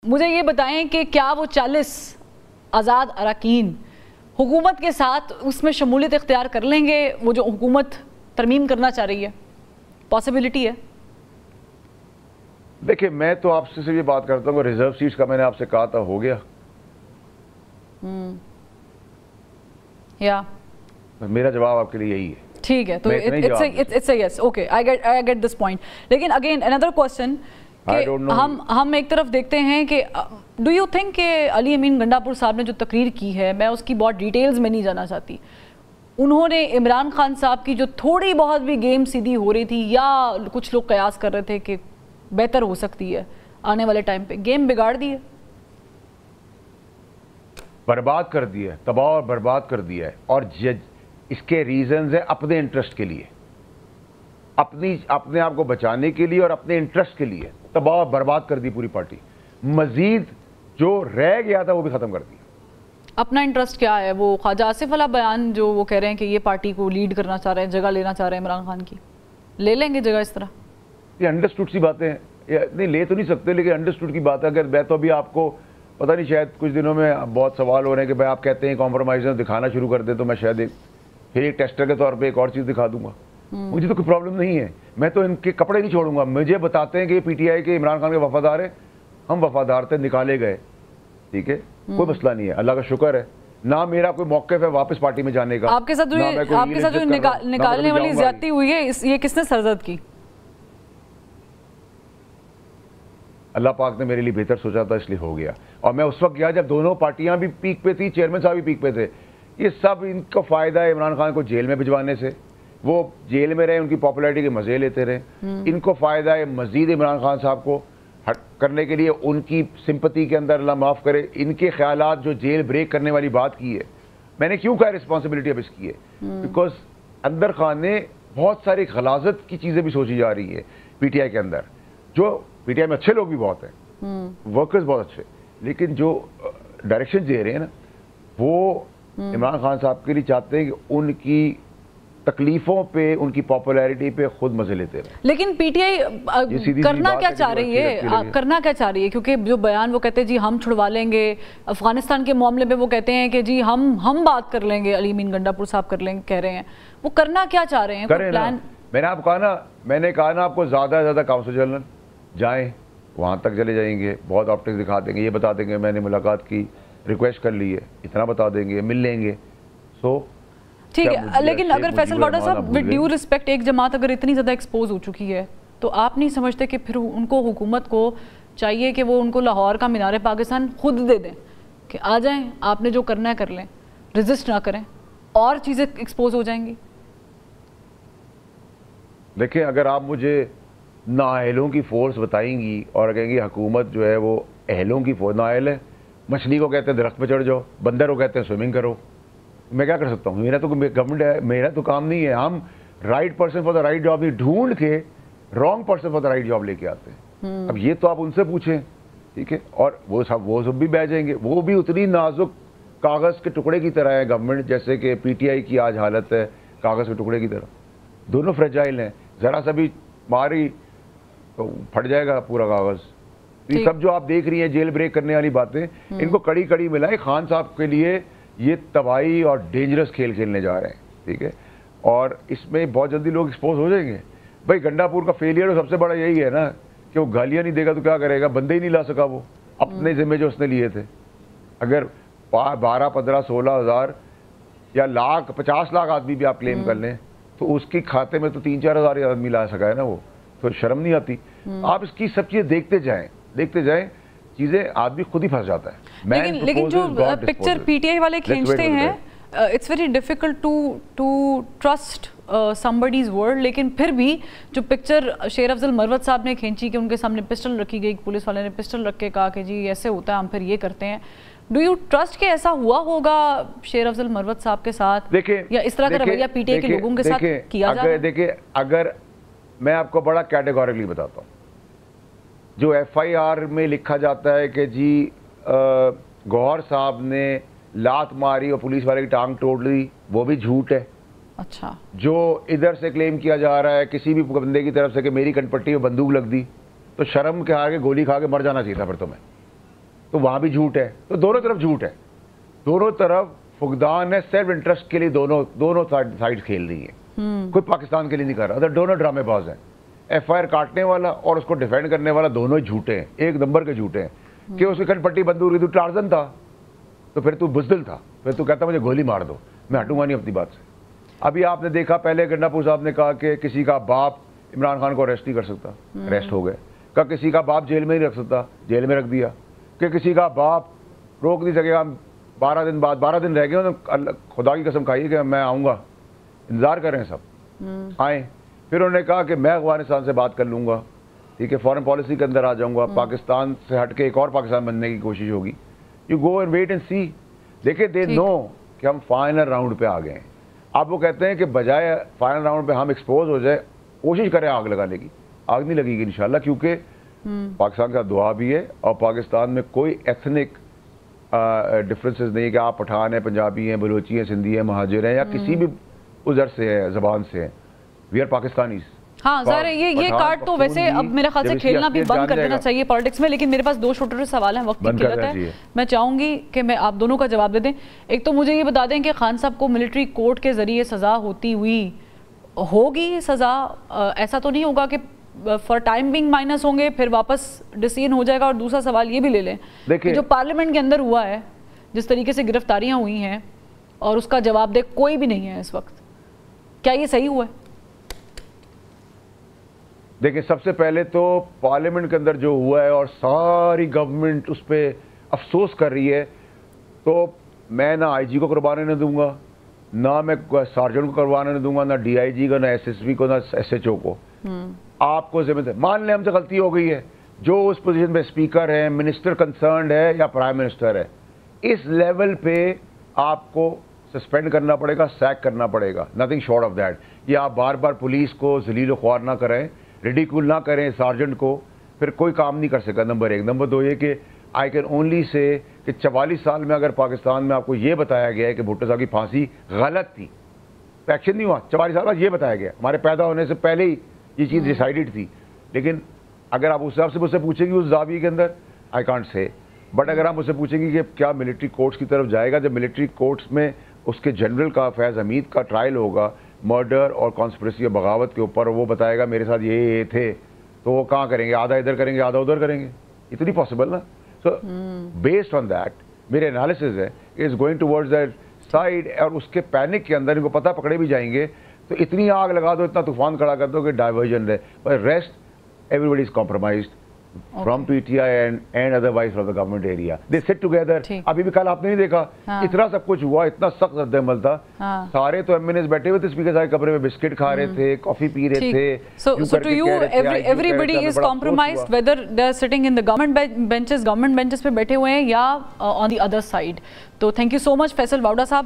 مجھے یہ بتائیں کہ کیا وہ 40 آزاد اراکین حکومت کے ساتھ اس میں شمولیت اختیار کر لیں گے وہ جو حکومت ترمیم کرنا چاہ رہی ہے؟ پاسبلٹی ہے؟ دیکھیں میں تو آپ سے یہ بات کرتا ہوں کہ ریزرو سیٹس کا میں نے آپ سے کہا تھا ہو گیا. یا میرا جواب آپ کے لیے یہی ہے. ٹھیک ہے, تو it's a yes. Okay, I get this point. لیکن اگین اندر کوسچن کہ ہم ایک طرف دیکھتے ہیں کہ ڈو یو تھنک کہ علی امین گنڈا پور صاحب نے جو تقریر کی ہے, میں اس کی بہت ڈیٹیلز میں نہیں جانا چاہتی, انہوں نے عمران خان صاحب کی جو تھوڑی بہت بھی گیم سیدھی ہو رہی تھی یا کچھ لوگ قیاس کر رہے تھے کہ بہتر ہو سکتی ہے آنے والے ٹائم پہ, گیم بگاڑ دی ہے, برباد کر دیا ہے, تباہ اور برباد کر دیا ہے. اور اس کے ریزنز ہیں اپنے انٹرسٹ کے لیے, اپنے آپ کو بچانے کے لیے اور اپنے انٹرسٹ کے لیے تباہ اور برباد کر دی پوری پارٹی. مزید جو رہ گیا تھا وہ بھی ختم کر دیا. اپنا انٹرسٹ کیا ہے؟ وہ خواجہ آصف والا بیان جو وہ کہہ رہے ہیں کہ یہ پارٹی کو لیڈ کرنا چاہ رہے ہیں, جگہ لینا چاہ رہے ہیں عمران خان کی, لے لیں گے جگہ اس طرح؟ یہ انڈرسٹوڈ سی باتیں ہیں, نہیں لے تو نہیں سکتے لیکن انڈرسٹوڈ کی بات ہے. اگر میں تو ابھی آپ کو پتہ نہیں, شاید کچھ دنوں میں بہت سوال ہو رہے ہیں کہ بھائی آپ کہتے ہیں کمپرومائز دکھانا شروع کر دیں تو میں شاید پھر ایک ٹیسٹر کے طور پہ ایک اور چیز دکھا دوں گا. مجھے تو کوئی پرابلم نہیں ہے, میں تو ان کے کپڑے نہیں چھوڑوں گا. مجھے بتاتے ہیں کہ پی ٹی آئی کے عمران خان کے وفادار ہیں, ہم وفادار تھے, نکالے گئے, ٹھیک ہے, کوئی مسئلہ نہیں ہے, اللہ کا شکر ہے. نہ میرا کوئی موقف ہے واپس پارٹی میں جانے کا. آپ کے ساتھ جو نکالنے والی زیادتی ہوئی ہے یہ کس نے سرزد کی؟ اللہ پاک نے میرے لیے بہتر سوچا تھا اس لیے ہو گیا. اور میں اس وقت گیا جب دونوں پارٹیاں بھی پیک پہ تھی, چیئرمین صاحب بھی پیک پہ تھے. یہ سب ان کو فائدہ ہے عمران خان کو جیل میں بھجوانے سے. وہ جیل میں رہے, ان کی پاپولیرٹی کے مزے لیتے رہے. ان کو فائدہ ہے مزید عمران خان صاحب کو ہٹ کرنے کے لیے, ان کی سمپتی کے اندر اللہ معاف کرے ان کے خیالات جو جیل بریک کرنے والی بات کی ہے. میں نے کیوں کہا رسپانسبلٹی اب اس کی ہے, بیکاز اندر خان نے بہت ساری غلاظت کی چیزیں بھی سوچی جا رہی ہے پی ٹی آئی کے اندر. جو پی ٹی آئی میں اچھے لوگ بھی بہت ہیں, ورکرز بہت اچھے, لیکن جو ڈائریکشن دے رہے ہیں نا وہ عمران خان صاحب کے لیے چاہتے ہیں کہ ان کی تکلیفوں پہ, ان کی پاپولیرٹی پہ خود مزے لیتے رہے. لیکن پی ٹی آئی کرنا کیا چاہ رہی ہے, کرنا کیا چاہ رہی ہے؟ کیونکہ جو بیان وہ کہتے ہیں جی ہم چھڑوا لیں گے افغانستان کے معاملے میں, وہ کہتے ہیں کہ جی ہم بات کر لیں گے, علی امین گنڈا پور صاحب کر لیں گے, کہہ رہے ہیں. وہ کرنا کیا چاہ رہے ہیں؟ پلان میں نے آپ کہا نا آپ کو زیادہ سے زیادہ کاؤنسل جنرل جائیں, وہاں تک چلے جائیں گے, بہت آپٹکس دکھا دیں گے, یہ بتا دیں گے میں نے ملاقات کی, ریکویسٹ کر لی ہے, اتنا بتا دیں گے, مل لیں گے. سو ٹھیک ہے, لیکن اگر فیصل باڈا صاحب ود ڈیو ریسپیکٹ ایک جماعت اگر اتنی زیادہ ایکسپوز ہو چکی ہے تو آپ نہیں سمجھتے کہ پھر ان کو حکومت کو چاہیے کہ وہ ان کو لاہور کا مینار پاکستان خود دے دیں کہ آ جائیں, آپ نے جو کرنا ہے کر لیں, ریزسٹ نہ کریں, اور چیزیں ایکسپوز ہو جائیں گی؟ دیکھیں اگر آپ مجھے نااہلوں کی فورس بتائیں گی اور کہیں گی حکومت جو ہے وہ اہلوں کی فورس, نااہل ہے, مچھلی کو کہتے ہیں درخت پہ چڑھ جاؤ, بندر کو کہتے ہیں سوئمنگ کرو, میں کیا کر سکتا ہوں؟ میرا تو گورنمنٹ ہے, میرا تو کام نہیں ہے. ہم right person for the right job نہیں ڈھونڈ کے wrong person for the right job لے کے آتے ہیں. اب یہ تو آپ ان سے پوچھیں, ٹھیک ہے, اور وہ سب بھی بہ جائیں گے. وہ بھی اتنی نازک کاغذ کے ٹکڑے کی طرح ہے گورنمنٹ, جیسے کہ پی ٹی آئی کی آج حالت ہے کاغذ کے ٹکڑے کی طرح. دونوں فریجائل ہیں, ذرا سا بھی ماری تو پھٹ جائے گا پورا کاغذ. یہ سب جو آپ دیکھ رہی ہیں جیل بریک کرنے والی باتیں, ان کو کڑی کڑی ملائے. خان صاحب کے لیے یہ تباہی اور ڈینجرس کھیل کھیلنے جا رہے ہیں, ٹھیک ہے, اور اس میں بہت جلدی لوگ ایکسپوز ہو جائیں گے. بھائی گنڈا پور کا فیلئر سب سے بڑا یہی ہے نا کہ وہ گالیاں نہیں دے گا تو کیا کرے گا, بندے ہی نہیں لا سکا وہ اپنے ذمے جو اس نے لیے تھے. اگر 12 15 16 ہزار یا لاکھ 50 لاکھ آدمی بھی آپ کلیم کر لیں تو اس کے کھاتے میں تو 3-4 ہزار آدمی لا سکا ہے نا, وہ تو شرم نہیں آتی. آپ اس کی سب چیزیں دیکھتے جائیں چیزیں, آدمی خود ہی پھنس جاتا ہے. لیکن جو پکچر پی ٹی آئی والے کھینچتے ہیں, it's very difficult to trust somebody's word. لیکن پھر بھی جو پکچر شیر افضل مروت صاحب نے کھینچی کہ ان کے سامنے پسٹل رکھی گئی, پولیس والے نے پسٹل رکھ کے کہا کہ جی ایسے ہوتا ہے, ہم پھر یہ کرتے ہیں. ڈو یو ٹرسٹ کہ ایسا ہوا ہوگا شیر افضل مروت صاحب کے ساتھ, یا اس طرح کا رویہ پی ٹی آئی کے لوگوں کے ساتھ کیا جا رہا ہے؟ دیکھیں اگر میں آپ کو بڑا کیٹیگوریکلی بتاتا ہوں, جو ایف آئی آر میں لکھا جاتا ہے کہ جی گوہر صاحب نے لات ماری اور پولیس والے کی ٹانگ توڑ لی, وہ بھی جھوٹ ہے. اچھا, جو ادھر سے کلیم کیا جا رہا ہے کسی بھی بندے کی طرف سے کہ میری کنپٹی میں بندوق لگ دی, تو شرم کے آگے گولی کھا کے مر جانا چاہیے تھا پھر تمہیں. تو وہاں بھی جھوٹ ہے. تو دونوں طرف جھوٹ ہے, دونوں طرف فقدان ہے. سیلف انٹرسٹ کے لیے دونوں سائڈ کھیل رہی ہیں, کوئی پاکستان کے لیے نہیں کر رہا. ادھر دونوں ڈرامے باز ہیں, ایف آئی آر کاٹنے والا اور اس کو ڈیفینڈ کرنے والا دونوں جھوٹے ہیں, ایک نمبر کے جھوٹے ہیں. کہ اس کی کھٹ پٹی بند ہو رہی, تو ٹارزن تھا تو پھر تو بزدل تھا, پھر تو کہتا مجھے گولی مار دو, میں ہٹوں گا نہیں اپنی بات سے. ابھی آپ نے دیکھا پہلے گنڈاپور صاحب نے کہا کہ کسی کا باپ عمران خان کو اریسٹ نہیں کر سکتا, اریسٹ ہو گئے. کہا کسی کا باپ جیل میں نہیں رکھ سکتا, جیل میں رکھ دیا. کہ کسی کا باپ روک نہیں سکے گا, 12 دن بعد 12 دن رہ گئے, خدا کی قسم کھائیے کہ میں آؤں گا, انتظار کر رہے ہیں سب, آئیں. پھر انہوں نے کہا کہ میں افغانستان سے بات کر لوں گا, ٹھیک ہے, فارن پالیسی کے اندر آ جاؤں گا, پاکستان سے ہٹ کے ایک اور پاکستان بننے کی کوشش ہوگی. You go and wait and see. دیکھیں دے نو کہ ہم فائنل راؤنڈ پہ آ گئے ہیں. اب وہ کہتے ہیں کہ بجائے فائنل راؤنڈ پہ ہم ایکسپوز ہو جائے, کوشش کریں آگ لگانے کی. آگ نہیں لگے گی انشاءاللہ, کیونکہ پاکستان کا دعا بھی ہے, اور پاکستان میں کوئی ایتھنک ڈفرینسز نہیں ہے کہ آپ پٹھان ہیں, پنجابی ہیں, بلوچی ہیں, سندھی ہیں, مہاجر ہیں, یا کسی بھی ادھر سے ہے, زبان سے ہیں. We are Pakistanis. ہاں ظاہر ہے یہ کارڈ تو ویسے اب میرے خیال سے کھیلنا بھی بند کر دینا چاہیے پالیٹکس میں. لیکن میرے پاس 2 چھوٹے سوال ہیں, وقت کی قلت ہے, میں چاہوں گی کہ میں آپ دونوں کا جواب دے دیں. ایک تو مجھے یہ بتا دیں کہ خان صاحب کو ملٹری کورٹ کے ذریعے سزا ہوتی ہوئی ہوگی سزا, ایسا تو نہیں ہوگا کہ فار ٹائم بینگ مائنس ہوں گے پھر واپس ڈسین ہو جائے گا؟ اور دوسرا سوال یہ بھی لے لیں کہ جو پارلیمنٹ کے اندر ہوا ہے, جس طریقے سے گرفتاریاں ہوئی ہیں, اور اس کا جواب دہ کوئی بھی نہیں ہے اس وقت, کیا یہ صحیح ہوا ہے؟ دیکھیں سب سے پہلے تو پارلیمنٹ کے اندر جو ہوا ہے اور ساری گورنمنٹ اس پہ افسوس کر رہی ہے, تو میں نہ آئی جی کو کروانے نہ دوں گا, نہ میں سارجنٹ کو کروانے نہ دوں گا, نہ ڈی آئی جی کو, نہ ایس ایس پی کو, نہ ایس ایچ او کو. آپ کو ذمہ داری, مان لیں ہم سے غلطی ہو گئی ہے, جو اس پوزیشن پہ اسپیکر ہے, منسٹر کنسرنڈ ہے یا پرائم منسٹر ہے, اس لیول پہ آپ کو سسپینڈ کرنا پڑے گا, سیک کرنا پڑے گا, نتھنگ شارٹ آف دیٹ. یہ آپ بار بار پولیس کو ذلیل و خوار نہ کریں, ریڈیکول نہ کریں سارجنٹ کو, پھر کوئی کام نہیں کر سکا. نمبر 1. نمبر 2 یہ کہ آئی کین اونلی سے کہ 44 سال میں اگر پاکستان میں آپ کو یہ بتایا گیا ہے کہ بھٹو صاحب کی پھانسی غلط تھی, تو ایکشن نہیں ہوا. 44 سال بعد یہ بتایا گیا, ہمارے پیدا ہونے سے پہلے ہی یہ چیز ڈیسائیڈڈ تھی. لیکن اگر آپ اس حساب سے مجھ سے پوچھیں گے اس زاویے کے اندر, آئی کانٹ سے. بٹ اگر آپ مجھ سے پوچھیں گے کہ کیا ملٹری کورٹس کی طرف جائے گا, جب ملٹری کورٹس میں اس کے جنرل کا فیض حمید کا ٹرائل ہوگا مرڈر اور کانسپریسی اور بغاوت کے اوپر, وہ بتائے گا میرے ساتھ یہ تھے, تو وہ کہاں کریں گے؟ آدھا ادھر کریں گے, آدھا ادھر کریں گے, یہ تو نہیں پاسبل نا. سو بیسڈ آن دیٹ میرے انالیسز ہے is going towards that side. اور اس کے پینک کے اندر ان کو پتہ پکڑے بھی جائیں گے تو اتنی آگ لگا دو, اتنا طوفان کھڑا کر دو کہ ڈائیورژن رہے. پر rest everybody is compromised from P T I and otherwise from the government area, they sit together. ابھی بھی کل آپ نے نہیں دیکھا اتنا سب کچھ ہوا, اتنا سخت رد عمل تھا, سارے تو ایم این ایز بیٹھے ہوئے تھے اسپیکر صاحب کمرے میں, بسکٹ کھا رہے تھے, کافی پی رہے تھے. So to you everybody is compromised whether they are sitting in the government benches پہ بیٹھے ہوئے ہیں یا on the other side. تو thank you so much Faisal واؤڈا صاحب.